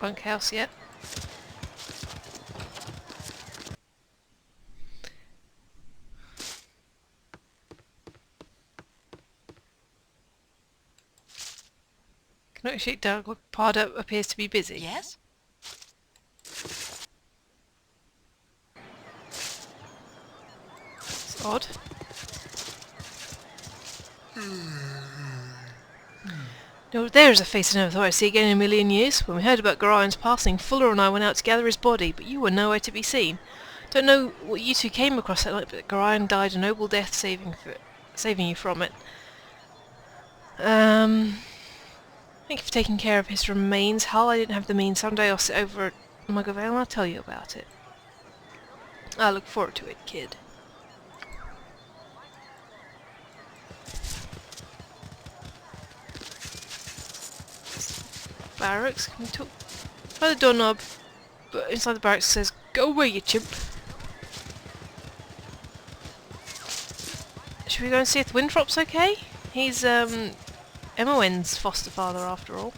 bunkhouse yet. Cannot shoot dog. Pardo appears to be busy. Yes? It's odd. No, there's a face I never thought I'd see again in a million years. When we heard about Gorion's passing, Fuller and I went out to gather his body, but you were nowhere to be seen. Don't know what you two came across that night, but Gorion died a noble death saving you from it. Thank you for taking care of his remains, Hal. I didn't have the means. Someday I'll sit over at Mug of Ale and I'll tell you about it. I look forward to it, kid. Barracks, can we talk? By the doorknob, but inside the barracks it says, "Go away, you chimp." Should we go and see if Winthrop's okay? He's, Emowen's foster father, after all.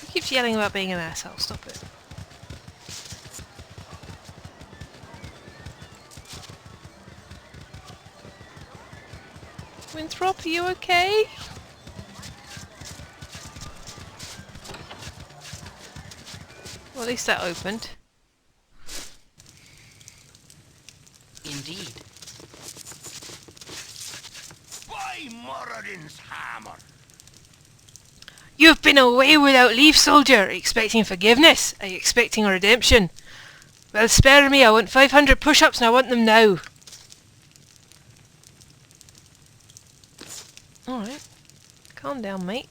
He keeps yelling about being an asshole, stop it. Winthrop, are you okay? Well, at least that opened. Indeed. By Moradin's hammer! You've been away without leave, soldier. Are you expecting forgiveness? Are you expecting a redemption? Well, spare me. I want 500 push-ups and I want them now. Alright. Calm down, mate.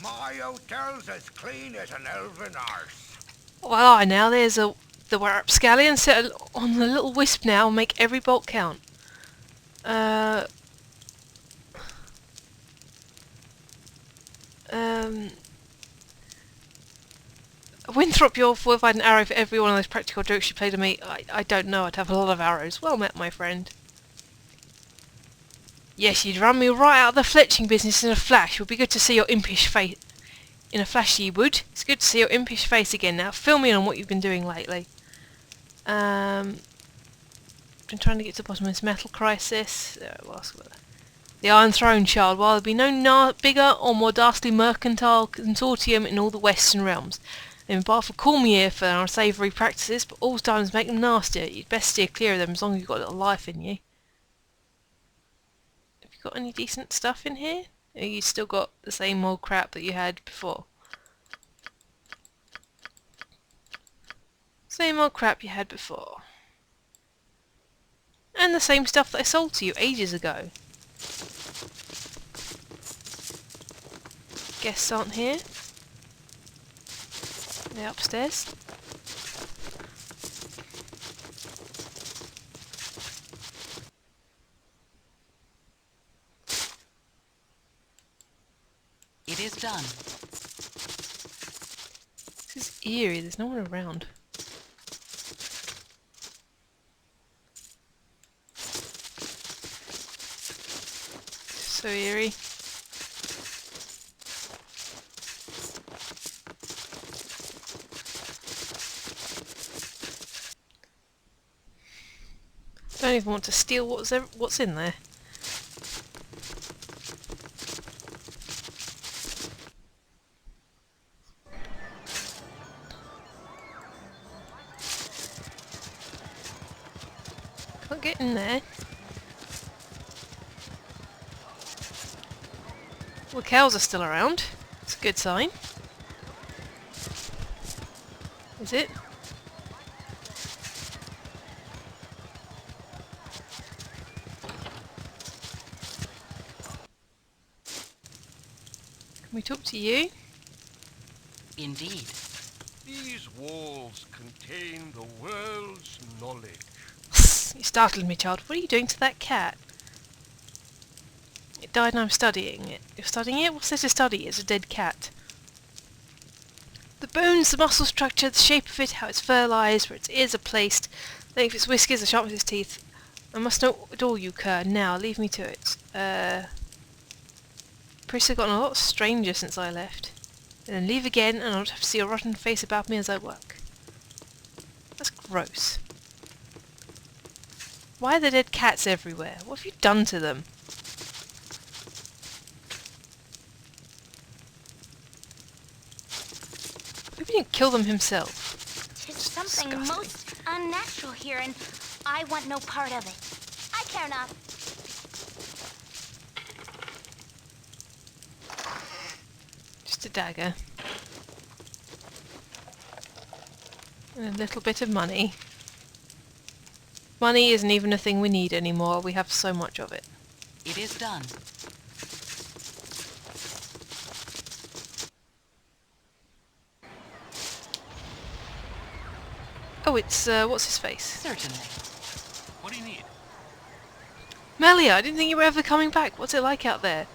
My hotel's as clean as an elven arse. Well, I now there's the rapscallion set on the little wisp now. Make every bolt count. Winthrop, you're fortified an arrow for every one of those practical jokes you played to me. I don't know. I'd have a lot of arrows. Well met, my friend. Yes, you'd run me right out of the fletching business in a flash. It would be good to see your impish face. In a flash, ye would. It's good to see your impish face again. Now, fill me in on what you've been doing lately. Been trying to get to the bottom of this metal crisis. What else? The Iron Throne, child. While there'll be no bigger or more dastardly mercantile consortium in all the Western realms. They've embarked for Cormier for our savoury practices, but all diamonds make them nastier. You'd best steer clear of them as long as you've got a little life in you. Got any decent stuff in here? Or you still got the same old crap that you had before? Same old crap you had before. And the same stuff that I sold to you ages ago. Guests aren't here. They're upstairs. It is done. This is eerie, there's no one around. So eerie. Don't even want to steal what's in there. Can't get in there. Well, the cows are still around. It's a good sign. Is it? Can we talk to you? Indeed. These walls contain the world's knowledge. You startled me, child. What are you doing to that cat? It died and I'm studying it. You're studying it? What's there to study? It's a dead cat. The bones, the muscle structure, the shape of it, how it's fertilized, where its ears are placed, the length of its whiskers, the sharpness of its teeth. I must know it all, you cur. Now, leave me to it. Priests have gotten a lot stranger since I left. Then leave again, and I'll not have to see a rotten face about me as I work. That's gross. Why are there dead cats everywhere? What have you done to them? Maybe he didn't kill them himself. There's something Disgusting. most unnatural here, and I want no part of it. I care not. Just a dagger. And a little bit of money. Money isn't even a thing we need anymore. We have so much of it. It is done. Oh, it's, what's his face? Certainly. What do you need? Melia, I didn't think you were ever coming back. What's it like out there?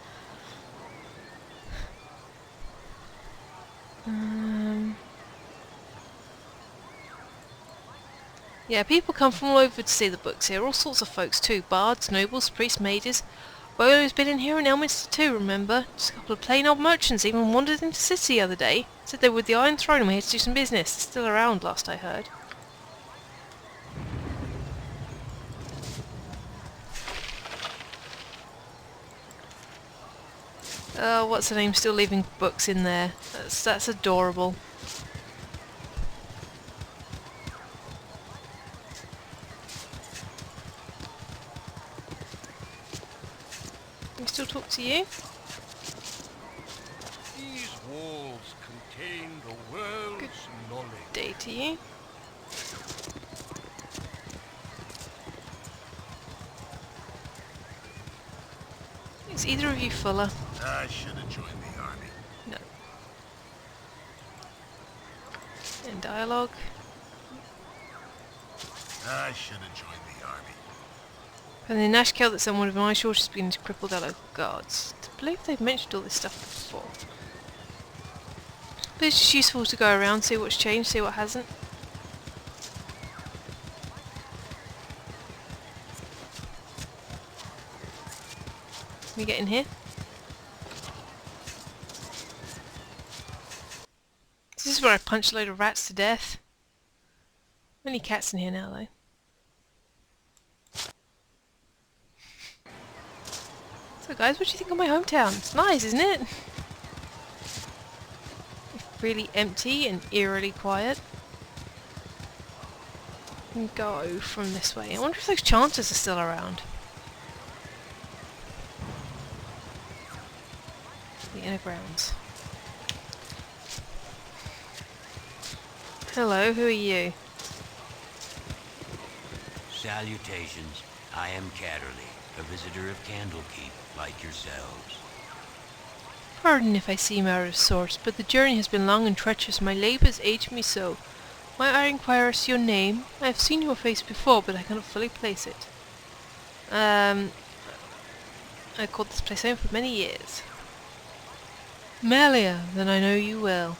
Yeah, people come from all over to see the books here. All sorts of folks too. Bards, nobles, priests, mages. Bolo's been in here in Elminster too, remember? Just a couple of plain old merchants even wandered into the city the other day. Said they were with the Iron Throne and were here to do some business. They're still around, last I heard. Oh, what's her name? Still leaving books in there. That's adorable. Can we still talk to you? These walls contain the world's knowledge. Day to you. Is either of you fuller? I should have joined the army. No. In dialogue. I should have joined the army. And the Nash killed that someone with an eye shortage has been crippled our local guards. I believe they've mentioned all this stuff before. But it's just useful to go around, see what's changed, see what hasn't. Can we get in here? This is where I punch a load of rats to death. Many cats in here now though. So guys, what do you think of my hometown? It's nice, isn't it? Really empty and eerily quiet. And go from this way. I wonder if those chanters are still around. The inner grounds. Hello, who are you? Salutations. I am Catterley, a visitor of Candlekeep, like yourselves. Pardon if I seem out of sorts, but the journey has been long and treacherous. My labours age me so. Might I inquire as to your name? I have seen your face before, but I cannot fully place it. I called this place home for many years. Melia, then I know you well.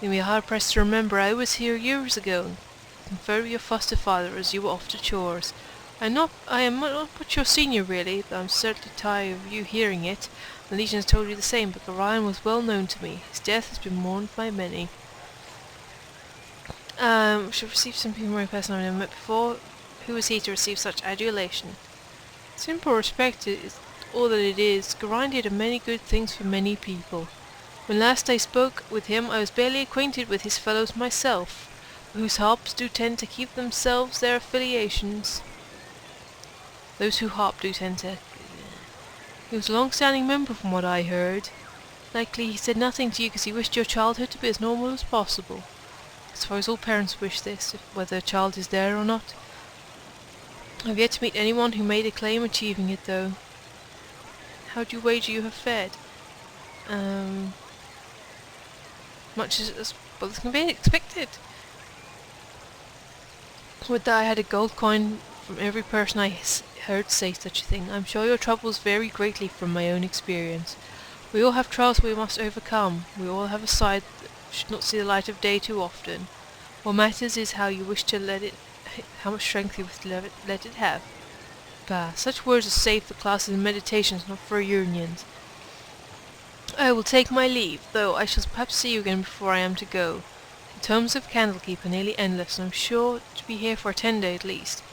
You'll be hard pressed to remember I was here years ago, and conferred with your foster father as you were off to chores. I am not much your senior really, but I'm certainly tired of you hearing it. The Legion has told you the same, but Gorion was well known to me. His death has been mourned by many. Should receive something from a person I've never met before. Who is he to receive such adulation? Simple respect is all that it is. Gorion did many good things for many people. When last I spoke with him, I was barely acquainted with his fellows myself, whose harps do tend to keep themselves their affiliations. Those who harp do tend to... He was a long-standing member from what I heard. Likely he said nothing to you because he wished your childhood to be as normal as possible. I suppose all parents wish this, whether a child is there or not. I've yet to meet anyone who made a claim achieving it, though. How do you wager you have fared? Much as well as can be expected. Would that I had a gold coin from every person I heard say such a thing. I'm sure your troubles vary greatly from my own experience. We all have trials we must overcome. We all have a side should not see the light of day too often. What matters is how you wish to how much strength you wish to let it have. Bah, such words are safe for classes and meditations, not for unions. I will take my leave, though I shall perhaps see you again before I am to go. The terms of Candlekeep are nearly endless, and I am sure to be here for a 10-day at least.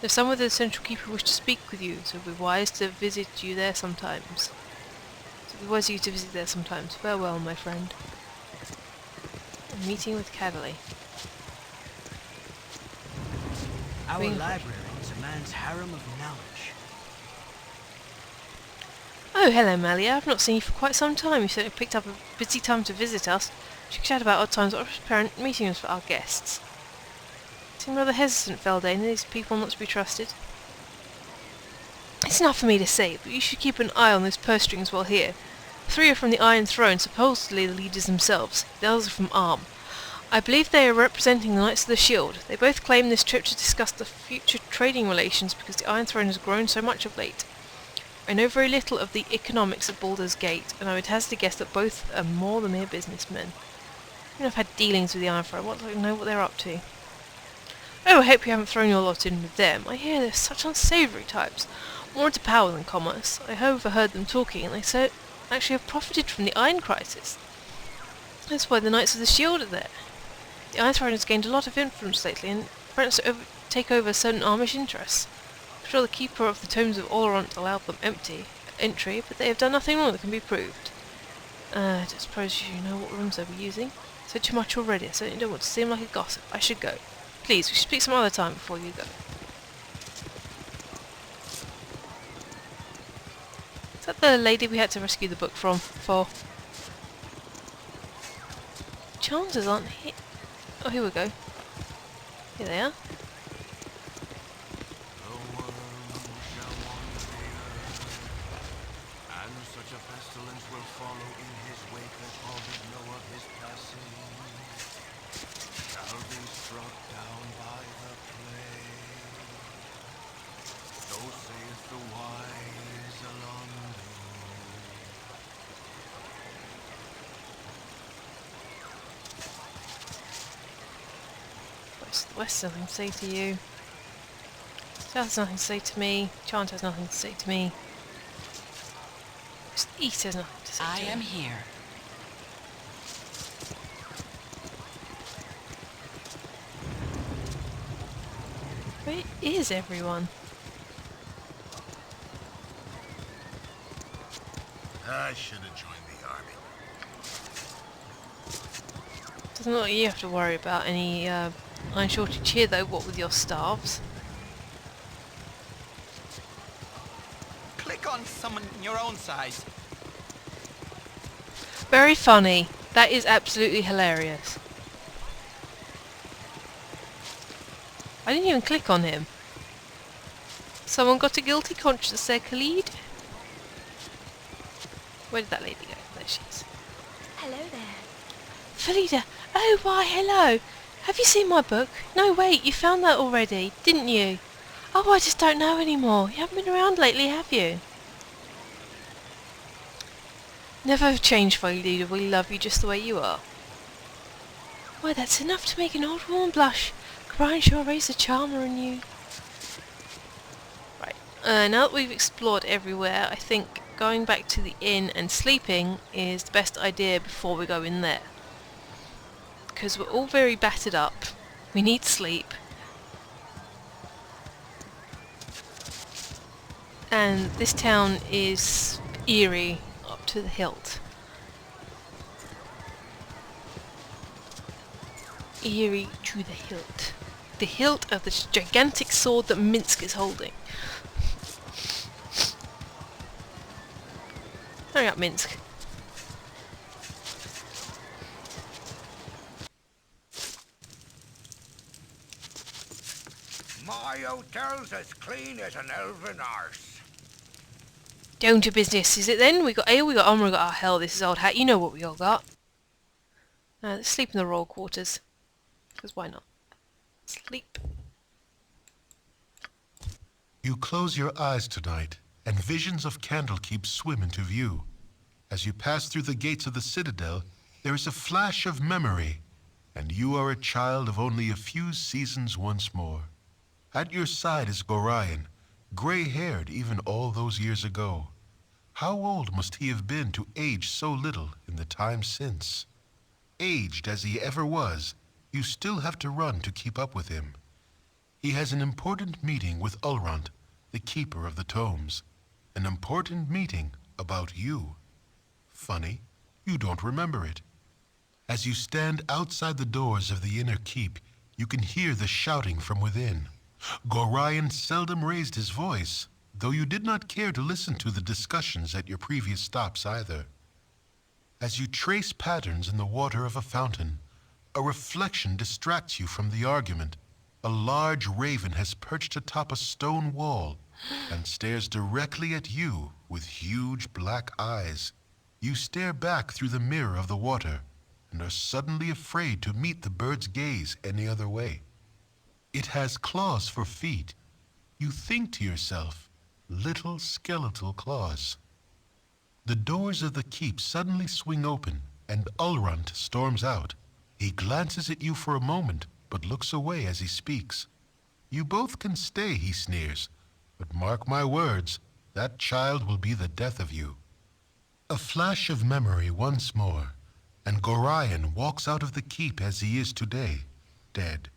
If some of the central keeper wish to speak with you, so it would be wise to visit you there sometimes. Farewell, my friend. A meeting with Cavalier. Our library is a man's harem of knowledge. Oh, hello, Malia. I've not seen you for quite some time. You certainly picked up a busy time to visit us. We should chat about odd times or apparent meetings for our guests. You seem rather hesitant, Feldane. These people not to be trusted. It's not for me to say, but you should keep an eye on those purse strings while here. 3 are from the Iron Throne, supposedly the leaders themselves. The others are from Arm. I believe they are representing the Knights of the Shield. They both claim this trip to discuss the future trading relations because the Iron Throne has grown so much of late. I know very little of the economics of Baldur's Gate, and I would hazard to guess that both are more than mere businessmen. Even if I've had dealings with the Iron Throne, what do I know what they're up to? Oh, I hope you haven't thrown your lot in with them. I hear they're such unsavoury types, more into power than commerce. I overheard them talking, and they so actually have profited from the Iron Crisis. That's why the Knights of the Shield are there. The Iron Throne has gained a lot of influence lately, and threatens to take over certain Armish interests. I'm sure the Keeper of the Tomes of Olorant allowed them entry, but they have done nothing wrong that can be proved. I don't suppose you know what rooms they were using. Said too much already. I certainly don't want to seem like a gossip. I should go. Please, we should speak some other time before you go. Is that the lady we had to rescue the book from? Chances aren't here. Oh, here we go. Here they are. And such a pestilence will follow in his wake that all that know of his passing shall be struck down by the plague. So saith the wise Alonso. The West has nothing to say to you. South has nothing to say to me. Chant has nothing to say to me. East has nothing to say I to me. am here. Where is everyone? I should have joined the army. Doesn't look like you have to worry about any iron shortage here though, what with your staffs. Click on someone your own size. Very funny. That is absolutely hilarious. I didn't even click on him. Someone got a guilty conscience there, Khalid? Where did that lady go? There she is. Hello there. Felida! Oh, why, hello! Have you seen my book? No, wait, you found that already, didn't you? Oh, I just don't know anymore. You haven't been around lately, have you? Never changed, Felida. We love you just the way you are. Why, that's enough to make an old woman blush. Gorion sure raised a charmer in you. Right, now that we've explored everywhere, I think going back to the inn and sleeping is the best idea before we go in there. Because we're all very battered up. We need sleep. And this town is eerie up to the hilt. Eerie to the hilt. The hilt of this gigantic sword that Minsk is holding. Hurry up, Minsk. My hotel's as clean as an elven arse. Down to business, is it then? We got ale, we got armour, we got our hell, this is old hat, you know what we all got. Let's sleep in the royal quarters. Because why not? Sleep. You close your eyes tonight, and visions of Candlekeep swim into view. As you pass through the gates of the citadel, There is a flash of memory, and you are a child of only a few seasons once more. At your side is Gorion, gray-haired even all those years ago. How old must he have been to age so little in the time since? Aged as he ever was, you still have to run to keep up with him. He has an important meeting with Ulrant, the keeper of the tomes. An important meeting about you. Funny, you don't remember it. As you stand outside the doors of the inner keep, you can hear the shouting from within. Gorion seldom raised his voice, though you did not care to listen to the discussions at your previous stops either. As you trace patterns in the water of a fountain, a reflection distracts you from the argument. A large raven has perched atop a stone wall and stares directly at you with huge black eyes. You stare back through the mirror of the water and are suddenly afraid to meet the bird's gaze any other way. It has claws for feet. You think to yourself, little skeletal claws. The doors of the keep suddenly swing open, and Ulrant storms out. He glances at you for a moment, but looks away as he speaks. You both can stay, he sneers, but mark my words, that child will be the death of you. A flash of memory once more, and Gorion walks out of the keep as he is today, dead.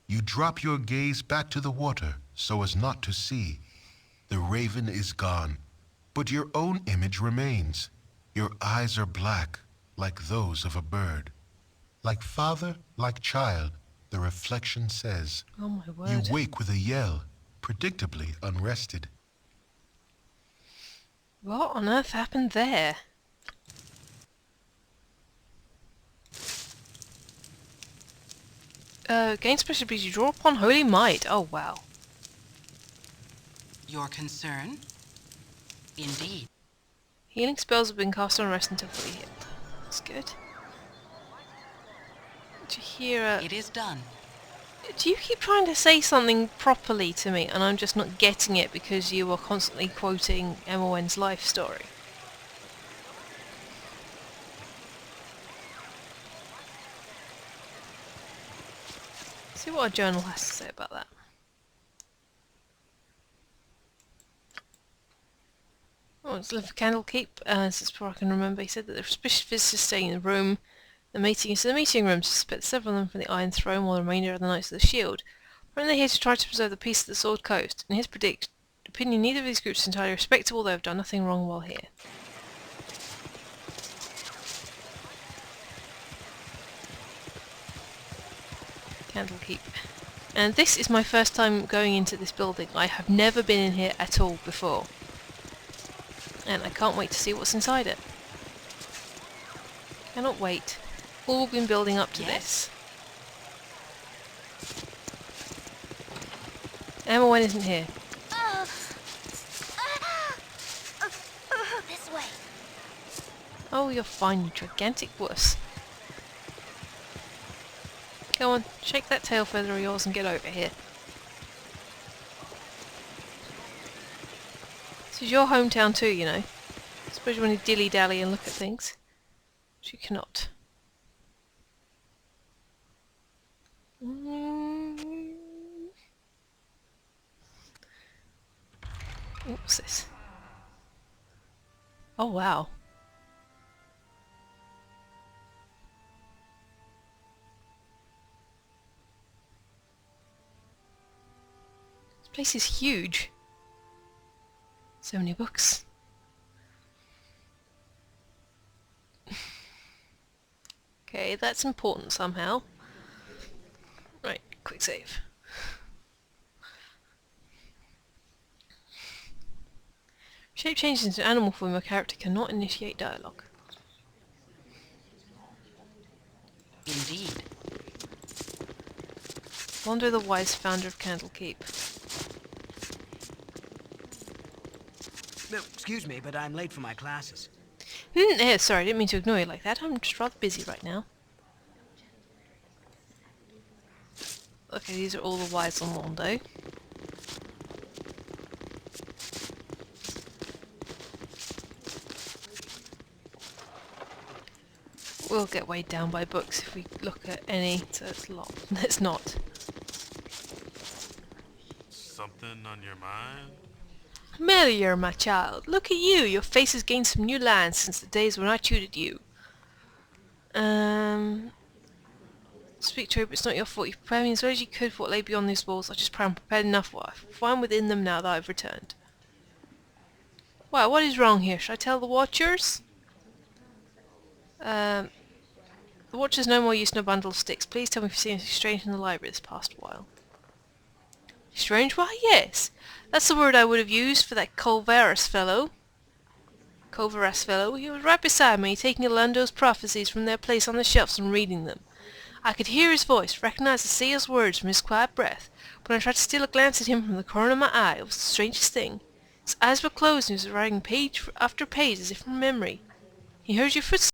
You drop your gaze back to the water so as not to see. The raven is gone, but your own image remains. Your eyes are black, like those of a bird. Like father, like child, the reflection says. Oh my word. You wake with a yell, predictably unrested. What on earth happened there? Gain special ability, draw upon Holy Might. Oh wow. Your concern? Indeed. Healing spells have been cast on rest until fully healed. That's good. Do you hear It is done. Do you keep trying to say something properly to me and I'm just not getting it because you are constantly quoting Emma life story? See what our journal has to say about that. Oh, it's live for Candlekeep. As far as I can remember, he said that the suspicious visitors staying in the room. The meeting is the meeting room to suspect several of them from the Iron Throne, while the remainder are the Knights of the Shield. Apparently they're here to try to preserve the peace of the Sword Coast. In his opinion, neither of these groups is entirely respectable. They have done nothing wrong while here. Candlekeep. And this is my first time going into this building. I have never been in here at all before. And I can't wait to see what's inside it. Cannot wait. All been building up to this. Emma Wen isn't here. This way. Oh, you're fine, you gigantic wuss. Go on, shake that tail feather of yours and get over here. This is your hometown too, you know. I suppose you want to dilly-dally and look at things. But you cannot. What's this? Oh wow. This place is huge. So many books. Okay, that's important somehow. Right, quick save. Shape changes into animal form, your character cannot initiate dialogue. Indeed. Baldur the Wise, founder of Candlekeep. No, excuse me, but I'm late for my classes. Yeah, sorry, I didn't mean to ignore you like that. I'm just rather busy right now. Okay, these are all the Wise on Londo. we'll get weighed down by books if we look at any, so let's not. Something on your mind? Melior, my child, look at you! Your face has gained some new lines since the days when I tutored you. Speak true, but it's not your fault. You prepared me as well as you could for what lay beyond these walls. I just pray I'm prepared enough for what I find within them now that I've returned. Well, what is wrong here? Should I tell the Watchers? The Watchers no more use no bundle of sticks. Please tell me if you've seen anything strange in the library this past while. Strange? Why, yes. That's the word I would have used for that Culveras fellow. He was right beside me, taking Orlando's prophecies from their place on the shelves and reading them. I could hear his voice, recognize the seer's words from his quiet breath. When I tried to steal a glance at him from the corner of my eye, it was the strangest thing. His eyes were closed and he was writing page after page as if from memory. He heard your footsteps